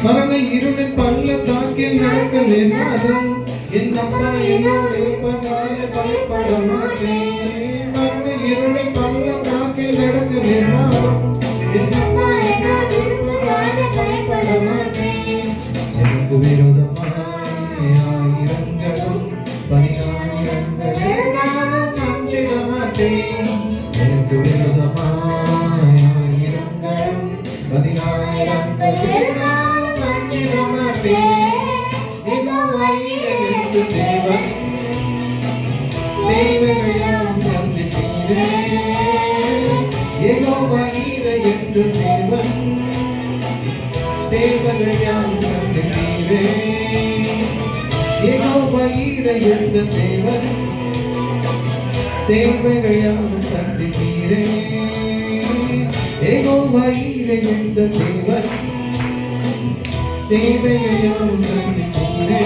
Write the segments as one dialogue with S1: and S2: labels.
S1: மரண இருளின் பள்ளத்தாக்கில் நடக்க நேர்ந்தாலும் என் அப்பா என்னோடு இருப்பதால் பயப்பட மாட்டேன். மரண இருளின் பள்ளத்தாக்கில் நடக்க நேர்ந்தாலும் என் அப்பா என்னோடு இருப்பதால் பயப்பட மாட்டேன். எனக்கு விரோதமாய் ஆயிரங்களும் பதினாயிரங்கள் இருந்தாலும் அஞ்சிட மாட்டேன். எனக்கு விரோதமாய் ஆயிரங்களும் பதினாயிரங்கள் இருந்தாலும் அஞ்சிட மாட்டேன். யெகோவா ஈரே என்று தேவன் தேவனையாம் சந்திப்பீரே. யெகோவா ஈரே என்று தேவன் தேவனையாம் சந்திப்பீரே. யெகோவா ஈரே என்று தேவன் தேவனையாம் சந்திப்பீரே. யெகோவா ஈரே என்று தேவன் தேவனையாம் சந்திப்பீரே.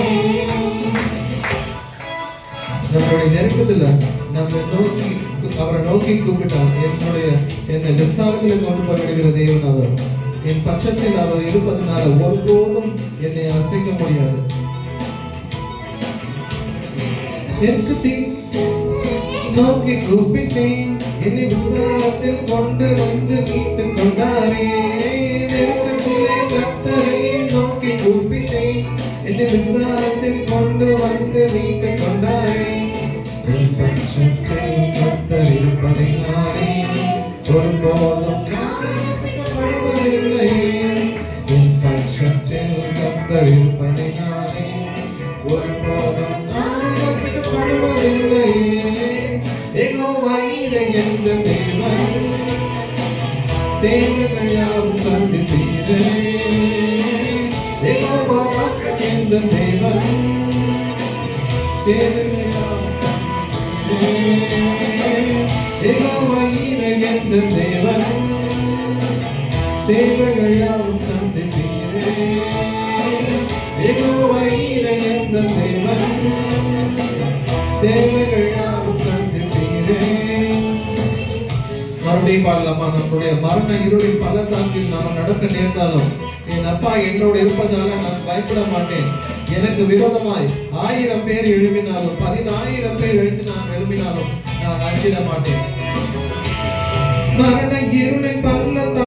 S1: நம்மளுடைய நெருக்கத்துல நம்ம நோக்கி அவரை நோக்கி கூப்பிட்டார். என்னை விசாரத்தில் கொண்டு போய்விடுகிற தேவன் அவர். என் பட்சத்தில் அவர் இருப்பதனால ஒருபோதும் என்னை அசைக்க முடியாது. நோக்கி கூப்பிட்டேன், என்னை விசாரத்தில் கொண்டு வந்து மீட்டுக் கொண்டாரே. கர்த்தரை நோக்கி கூப்பிட்டேன், என்னை விசாரத்தில் கொண்டு வந்து மீட்டுக் கொண்டாரே. என் பட்சத்தில் கர்த்தர் இருப்பதினாலே ஒருபோதும் அசைக்கப்படுவதில்லை. என் பட்சத்தில் கர்த்தர் இருப்பதினாலே ஒருபோதும் அசைக்கப்படுவதில்லை. யெகோவா ஈரே என்ற தேவன் தேவனையாம் சந்திப்பீரே. யெகோவா என்ற தேவன் தேவனையாம் சந்திப்பீரே. யெகோவா ஈரே என்ற தேவன் தேவனையாம் சந்திப்பீரே. யெகோவா ஈரே என்ற தேவன் தேவனையாம் சந்திப்பீரே. மறுபடியும் பாடலாமா? நம்முடைய மரண இருளின் பள்ளத்தாக்கில் நாம் நடக்க நேர்ந்தாலும் என் அப்பா என்னோடு இருப்பதால நான் பயப்பட மாட்டேன். எனக்கு விரோதமாய் 1000 பேர் எழுப்பினாலும் 10,000 பேர் எழுப்பினாலும் நான் அஞ்சிட மாட்டேன். மரண இருளின்